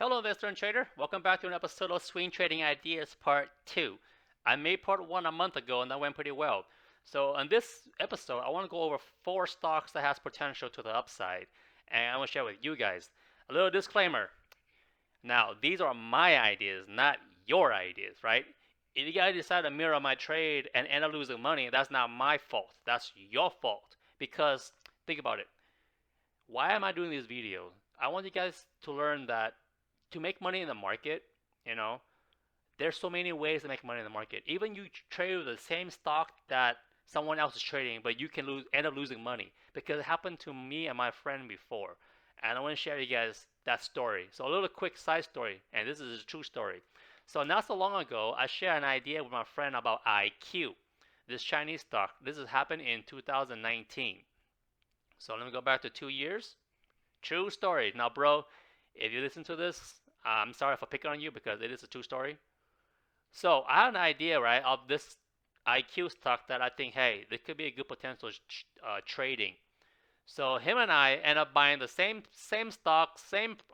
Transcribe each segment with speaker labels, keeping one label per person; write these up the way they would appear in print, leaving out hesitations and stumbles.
Speaker 1: Hello, investor and trader. Welcome back to an episode of Swing Trading Ideas Part 2. I made Part 1 a month ago and that went pretty well. So in this episode, I want to go over 4 stocks that has potential to the upside. And I want to share with you guys. A little disclaimer. Now, these are my ideas, not your ideas, right? If you guys decide to mirror my trade and end up losing money, that's not my fault. That's your fault. Because, think about it. Why am I doing these videos? I want you guys to learn that to make money in the market, you know, there's so many ways to make money in the market. Even you trade with the same stock that someone else is trading, but you can end up losing money because it happened to me and my friend before. And I want to share you guys that story. So a little quick side story, and this is a true story. So not so long ago, I shared an idea with my friend about IQ, this Chinese stock. This has happened in 2019. So let me go back to 2 years. True story. Now, bro, if you listen to this, I'm sorry if I pick on you because it is a true story. So I had an idea, right, of this IQ stock that I think, hey, this could be a good potential trading. So him and I end up buying the same stock,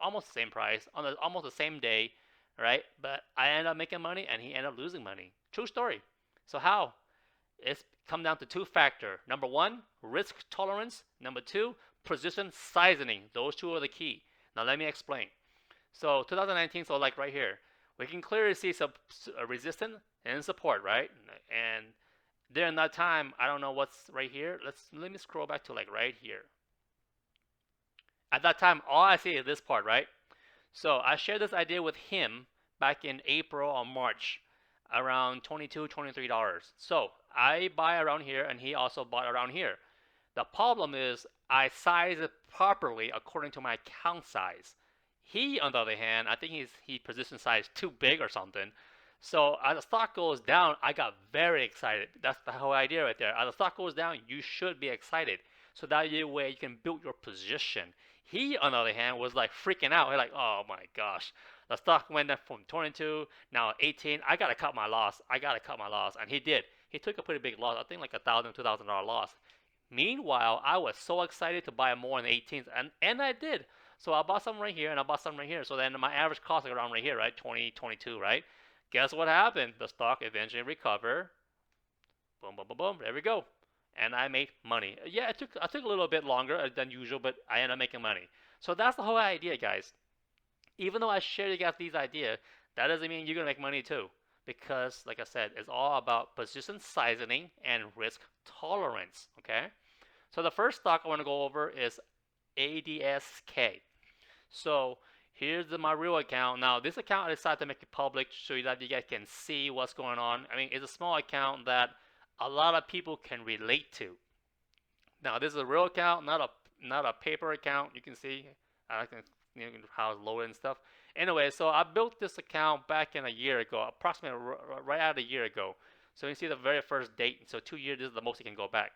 Speaker 1: almost the same price on almost the same day, right? But I end up making money and he ended up losing money. True story. So how? It's come down to two factors. Number one, risk tolerance. Number two, position sizing. Those two are the key. Now let me explain. So 2019, so like right here, we can clearly see some resistance and support, right? And during that time, I don't know what's right here. Let me scroll back to like right here. At that time, all I see is this part, right? So I shared this idea with him back in April or March, around $22, $23. So I buy around here, and he also bought around here. The problem is I size it properly according to my account size. He, on the other hand, I think he position size too big or something. So as the stock goes down, I got very excited. That's the whole idea right there. As the stock goes down, you should be excited. So that way you can build your position. He, on the other hand, was like freaking out. He's like, oh my gosh, the stock went up from 22 now 18. I gotta cut my loss. I gotta cut my loss, and he did. He took a pretty big loss. I think like $1,000, $2,000 loss. Meanwhile, I was so excited to buy more in the 18s, and I did. So I bought some right here, and I bought some right here. So then my average cost is around right here, right? 20, 22, right? Guess what happened? The stock eventually recovered. Boom, boom, boom, boom. There we go. And I made money. Yeah, I took a little bit longer than usual, but I ended up making money. So that's the whole idea, guys. Even though I share you guys these ideas, that doesn't mean you're gonna make money too. Because, like I said, it's all about position sizing and risk tolerance. Okay. So the first stock I want to go over is ADSK. So here's my real account. Now this account I decided to make it public so that you guys can see what's going on. I mean, it's a small account that a lot of people can relate to. Now this is a real account, not a paper account. You can see I can how it's loaded and stuff. Anyway, so I built this account back in a year ago, approximately right out a year ago. So you see the very first date. So 2 years, this is the most you can go back.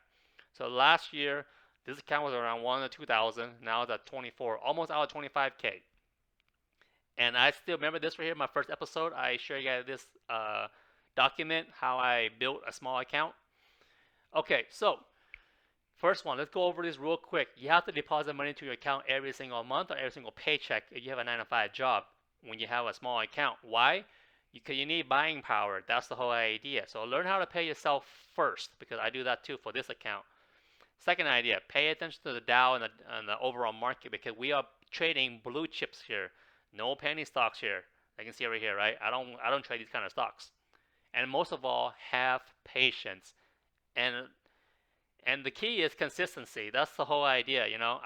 Speaker 1: So last year, this account was around 1 to 2,000. Now it's at 24, almost out of 25K. And I still remember this right here, my first episode. I shared you guys this document, how I built a small account. Okay, so first one, let's go over this real quick. You have to deposit money to your account every single month or every single paycheck if you have a 9 to 5 job when you have a small account. Why? Because you need buying power. That's the whole idea. So learn how to pay yourself first, because I do that too for this account. Second idea, pay attention to the Dow and the overall market, because we are trading blue chips here. No penny stocks here. I can see over here, right? I don't trade these kind of stocks. And most of all, have patience. And the key is consistency. That's the whole idea, you know.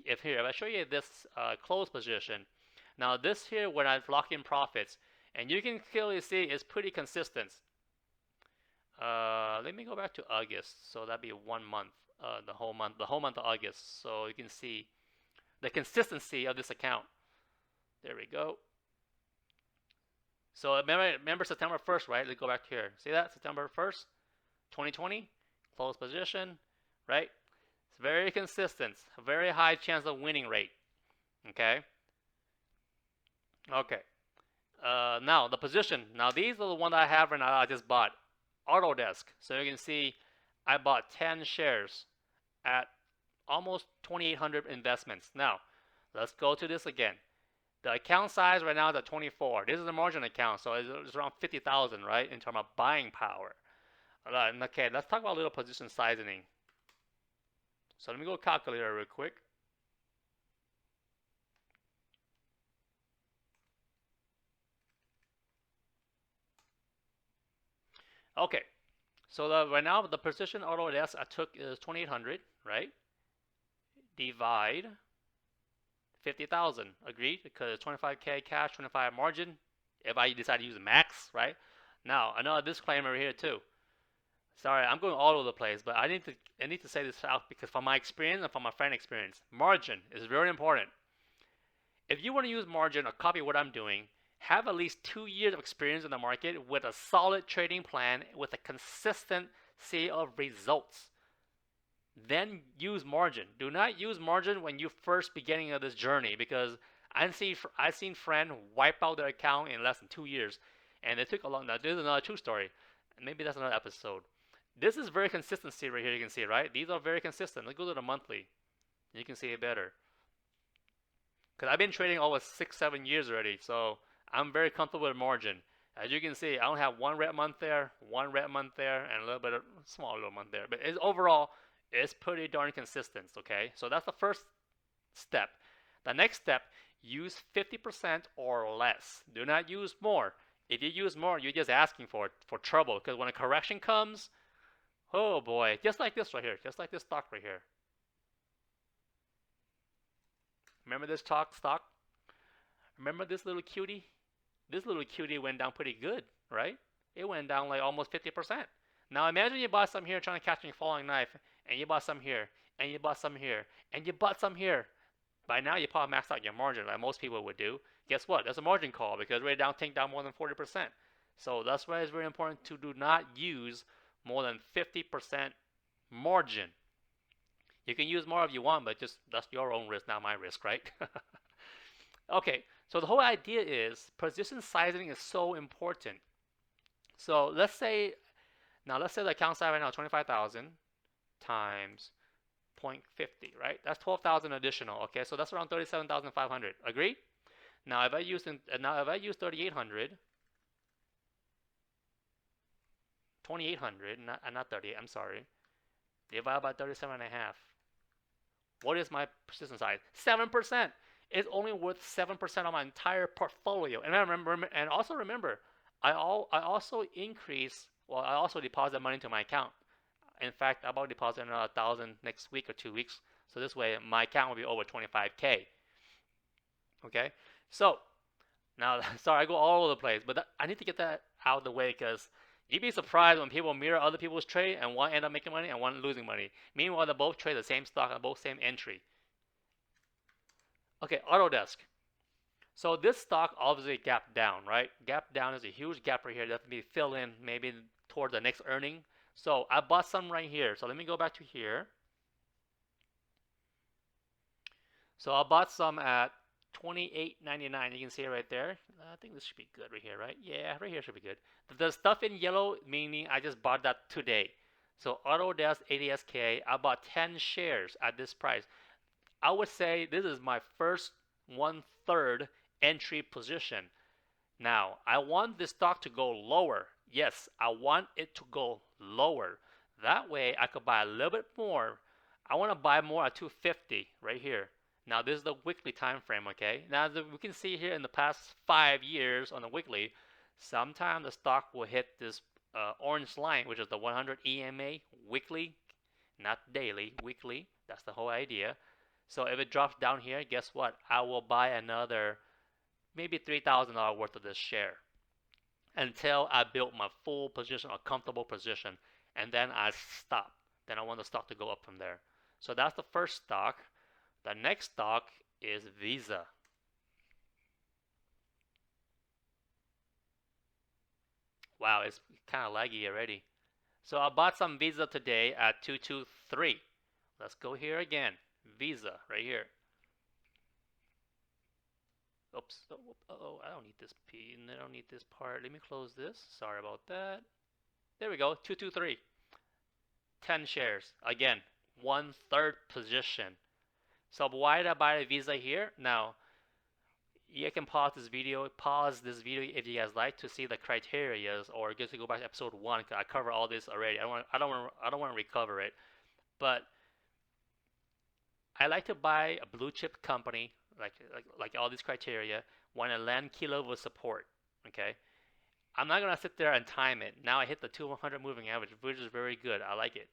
Speaker 1: If I show you this close position, now this here when I lock in profits, and you can clearly see it's pretty consistent. Let me go back to August, so that'd be 1 month, the whole month of August, so you can see the consistency of this account. There we go. So remember September 1st, right? Let's go back here. See that? September 1st, 2020, close position, right? It's very consistent, a very high chance of winning rate. Okay. Okay. Now the position. Now these are the ones I have right now. I just bought Autodesk. So you can see I bought 10 shares at almost 2,800 investments. Now let's go to this again. The account size right now is at 24. This is a margin account, so it's around 50,000, right, in terms of buying power. All right, okay, let's talk about a little position sizing. So let me go calculator real quick. Okay, so right now the position auto ADS I took is 2800, right? Divide 50,000. Agreed? Because 25K cash, 25 margin. If I decide to use max, right? Now another disclaimer here too. Sorry, I'm going all over the place, but I need to say this out because from my experience and from my friend experience, margin is very important. If you want to use margin or copy what I'm doing, have at least 2 years of experience in the market with a solid trading plan with a consistency of results. Then use margin. Do not use margin when you first beginning of this journey because I've seen friends wipe out their account in less than 2 years, and it took a long. Now this is another true story. Maybe that's another episode. This is very consistency right here. You can see, right? These are very consistent. Let's go to the monthly. You can see it better. Because I've been trading over 6-7 years already, so I'm very comfortable with margin. As you can see, I don't have one red month there, one red month there, and a little bit of small little month there. But overall, it's pretty darn consistent. Okay, so that's the first step. The next step, use 50% or less. Do not use more. If you use more, you're just asking for trouble. Because when a correction comes, oh boy, just like this right here, just like this stock right here. Remember this stock? Remember this little cutie? This little cutie went down pretty good, right? It went down like almost 50%. Now imagine you bought some here trying to catch a falling knife, and you bought some here, and you bought some here, and you bought some here. By now you probably maxed out your margin like most people would do. Guess what? There's a margin call because we're down, take down more than 40%. So that's why it's very important to do not use more than 50% margin. You can use more if you want, but just that's your own risk, not my risk, right? Okay, so the whole idea is position sizing is so important. So let's say the account size right now is 25,000 times 0.50, right? That's 12,000 additional. Okay, so that's around 37,500. Agree? Now if I use 3,800, 2,800, not 38. I'm sorry. Divided by 37 and a half. What is my position size? 7%. It's only worth 7% of my entire portfolio. And also remember, I also deposit money into my account. In fact, I'm about to deposit another 1,000 next week or 2 weeks. So this way, my account will be over 25K. Okay. So now, sorry, I go all over the place, but I need to get that out of the way because you'd be surprised when people mirror other people's trade and one end up making money and one losing money. Meanwhile, they both trade the same stock and both same entry. Okay, Autodesk. So this stock obviously gapped down, right? Gap down is a huge gap right here that has to be filled in maybe toward the next earning. So I bought some right here. So let me go back to here. So I bought some at $28.99. You can see it right there. I think this should be good right here, right? Yeah, right here should be good. The stuff in yellow, meaning I just bought that today. So Autodesk ADSK, I bought 10 shares at this price. I would say this is my first 1/3 entry position. Now, I want this stock to go lower. Yes, I want it to go lower. That way, I could buy a little bit more. I want to buy more at 250 right here. Now, this is the weekly time frame, okay? Now, we can see here in the past 5 years on the weekly, sometime the stock will hit this orange line, which is the 100 EMA weekly, not daily, weekly. That's the whole idea. So if it drops down here, guess what? I will buy another maybe $3,000 worth of this share until I build my full position, a comfortable position, and then I stop. Then I want the stock to go up from there. So that's the first stock. The next stock is Visa. Wow, it's kind of laggy already. So I bought some Visa today at 223. Let's go here again. Visa right here. Oops. Oh, I don't need this P. I don't need this part. Let me close this. Sorry about that. There we go. 223. 10 shares. Again, 1/3 position. So why did I buy a Visa here? Now, You can pause this video if you guys like to see the criterias, or just to go back to episode 1 because I cover all this already. I don't want to recover it, but I like to buy a blue chip company like all these criteria when I land key level support. Okay, I'm not gonna sit there and time it. Now I hit the 200 moving average, which is very good. I like it.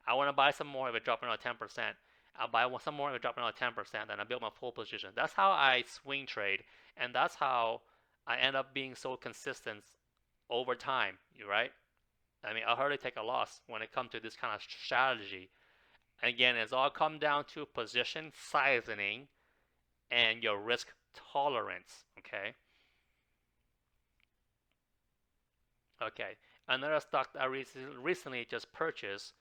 Speaker 1: I want to buy some more if it drops another 10%. I'll buy some more if it drops another 10%. Then I build my full position. That's how I swing trade, and that's how I end up being so consistent over time. Right? I mean, I hardly take a loss when it comes to this kind of strategy. Again, it's all come down to position sizing and your risk tolerance. Okay. Okay. Another stock that I recently just purchased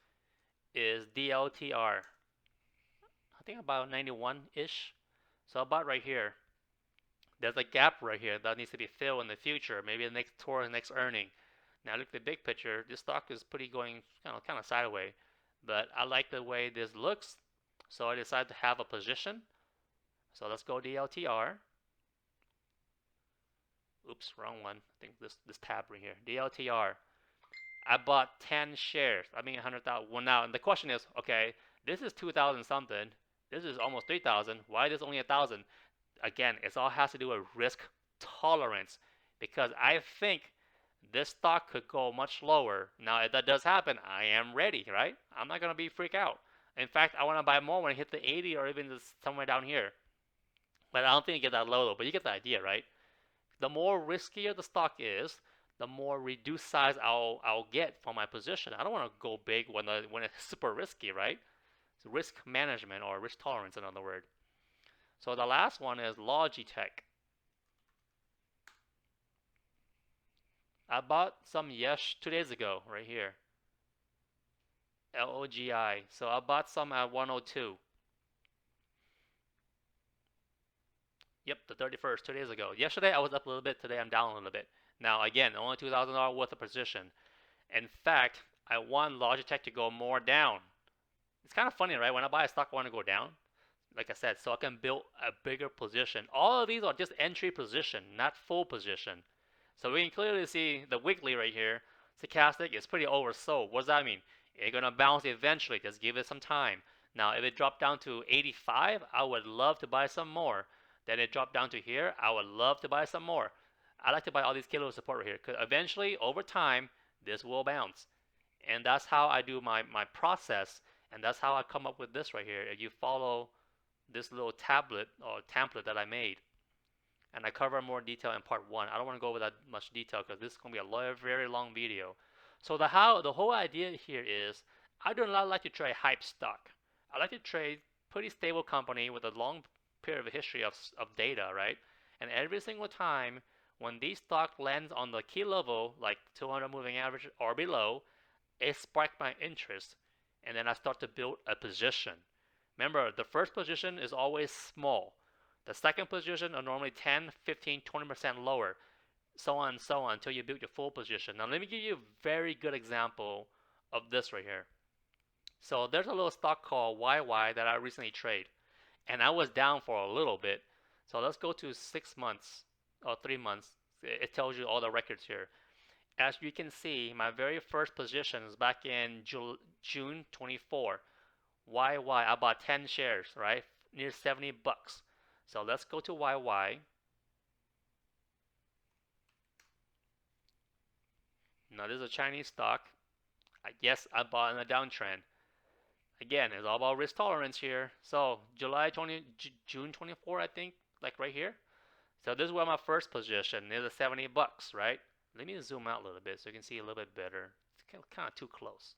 Speaker 1: is DLTR. I think about 91-ish. So about right here. There's a gap right here that needs to be filled in the future, maybe the next towards the next earning. Now look at the big picture. This stock is pretty going kind of sideways, but I like the way this looks, so I decided to have a position. So let's go DLTR. Oops, wrong one. I think this tab right here. DLTR. I bought 10 shares. I mean 100,000. Well, now the question is, okay, this is 2,000 something. This is almost 3,000. Why is this only 1,000? Again, it all has to do with risk tolerance, because I think this stock could go much lower. Now, if that does happen, I am ready, right? I'm not gonna be freak out. In fact, I want to buy more when I hit the 80 or even just somewhere down here. But I don't think you get that low though. But you get the idea, right? The more riskier the stock is, the more reduced size I'll get for my position. I don't want to go big when it's super risky, right? It's risk management, or risk tolerance, in other words. So the last one is Logitech. I bought some 2 days ago right here. LOGI. So I bought some at 102. Yep, the 31st, 2 days ago. Yesterday I was up a little bit. Today I'm down a little bit. Now again, only $2,000 worth of position. In fact, I want Logitech to go more down. It's kind of funny, right? When I buy a stock, I want to go down. Like I said, so I can build a bigger position. All of these are just entry position, not full position. So we can clearly see the weekly right here. Stochastic is pretty oversold. What does that mean? It's gonna bounce eventually. Just give it some time. Now, if it dropped down to 85, I would love to buy some more. Then it dropped down to here. I would love to buy some more. I like to buy all these kilo support right here, because eventually, over time, this will bounce. And that's how I do my process, and that's how I come up with this right here. If you follow this little tablet or template that I made, and I cover more detail in part 1. I don't want to go over that much detail because this is going to be a very long video. So the whole idea here is, I do not like to trade hype stock. I like to trade pretty stable company with a long period of history of data, right? And every single time when these stock lands on the key level, like 200 moving average or below, it sparked my interest, and then I start to build a position. Remember, the first position is always small. The second position are normally 10, 15, 20% lower, so on and so on, until you build your full position. Now let me give you a very good example of this right here. So there's a little stock called YY that I recently traded, and I was down for a little bit. So let's go to 6 months or 3 months. It tells you all the records here. As you can see, my very first position is back in June 24. YY, I bought 10 shares, right? Near 70 bucks. So let's go to YY. Now this is a Chinese stock. Yes, I bought in a downtrend. Again, it's all about risk tolerance here. So June 24, I think, like right here. So this is where my first position is, 70 bucks, right? Let me zoom out a little bit so you can see a little bit better. It's kind of too close.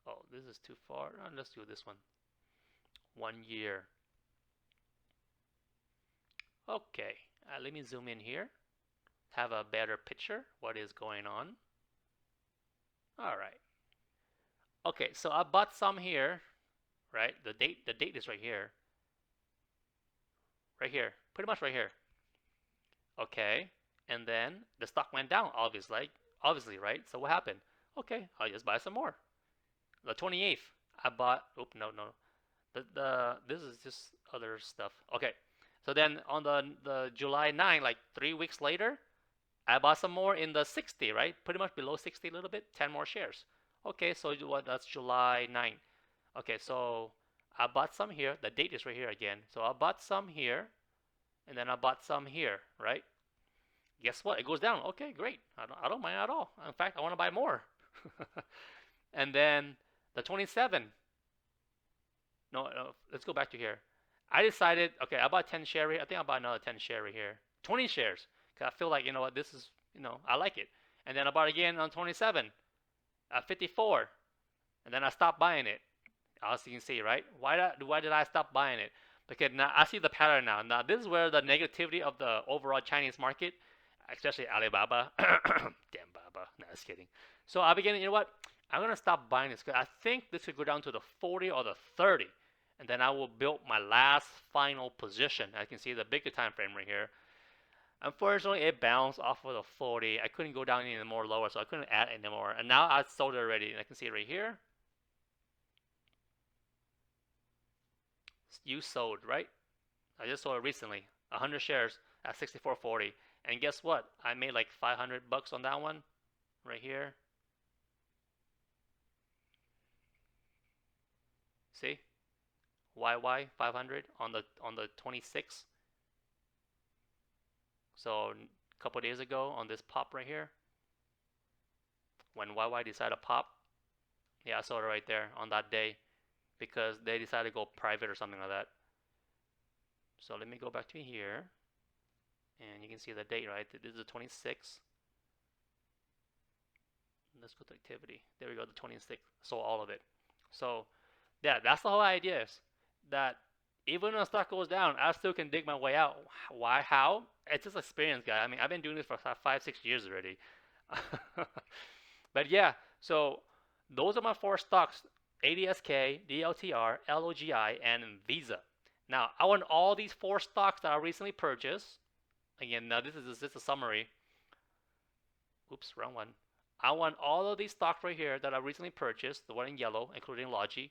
Speaker 1: Oh, this is too far. Let's do this one. 1 year. Okay, let me zoom in here. Have a better picture what is going on. All right. Okay, so I bought some here, right? The date is right here. Right here, pretty much right here. Okay, and then the stock went down, obviously, right? So what happened? Okay, I'll just buy some more. The 28th, I bought. Oh no. This is just other stuff. Okay, So then on the July 9, like 3 weeks later, I bought some more in the 60, right? Pretty much below 60 a little bit, 10 more shares. Okay, so what? That's July 9. Okay, so I bought some here. The date is right here again. So I bought some here, and then I bought some here, right? Guess what? It goes down. Okay, great. I don't mind at all. In fact, I want to buy more. And then the 27. No, let's go back to here. I decided, okay, I bought 10 share here. I think I bought another 10 share here. 20 shares. Because I feel like, you know what, this is, I like it. And then I bought again on 27 at 54. And then I stopped buying it. As you can see, right? Why did I stop buying it? Because now I see the pattern now. Now this is where the negativity of the overall Chinese market, especially Alibaba, damn Baba, no, just kidding. So I began, you know what? I'm gonna stop buying this because I think this could go down to the 40 or the 30, and then I will build my last final position. I can see the bigger time frame right here. Unfortunately, it bounced off of the 40. I couldn't go down any more lower, so I couldn't add anymore. And now I sold it already, and I can see it right here. You sold, right? I just sold it recently, 100 shares at 64.40. And guess what? I made like 500 bucks on that one, right here. See? YY 500 on the 26th. So a couple days ago on this pop right here, when YY decided to pop, yeah, I saw it right there on that day because they decided to go private or something like that. So let me go back to here, and you can see the date, right? This is the 26th. Let's go to activity. There we go, the 26th. So all of it. So yeah, that's the whole idea is that even when the stock goes down, I still can dig my way out. Why? How? It's just experience, guy. I mean, I've been doing this for 5-6 years already. But yeah, so those are my 4 stocks: ADSK, DLTR, LOGI, and Visa. Now, I want all these 4 stocks that I recently purchased. Again, now this is just a summary. Oops, wrong one. I want all of these stocks right here that I recently purchased, the one in yellow, including LOGI,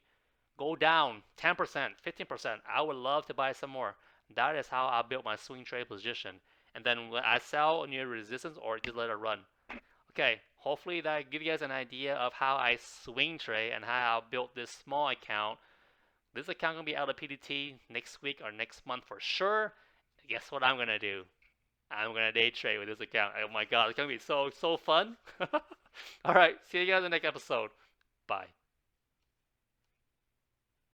Speaker 1: go down 10%, 15%. I would love to buy some more. That is how I built my swing trade position. And then when I sell near resistance or just let it run. Okay, hopefully that gives you guys an idea of how I swing trade and how I built this small account. This account gonna be out of PDT next week or next month for sure. Guess what I'm gonna do? I'm gonna day trade with this account. Oh my god, it's gonna be so fun. All right, see you guys in the next episode. Bye.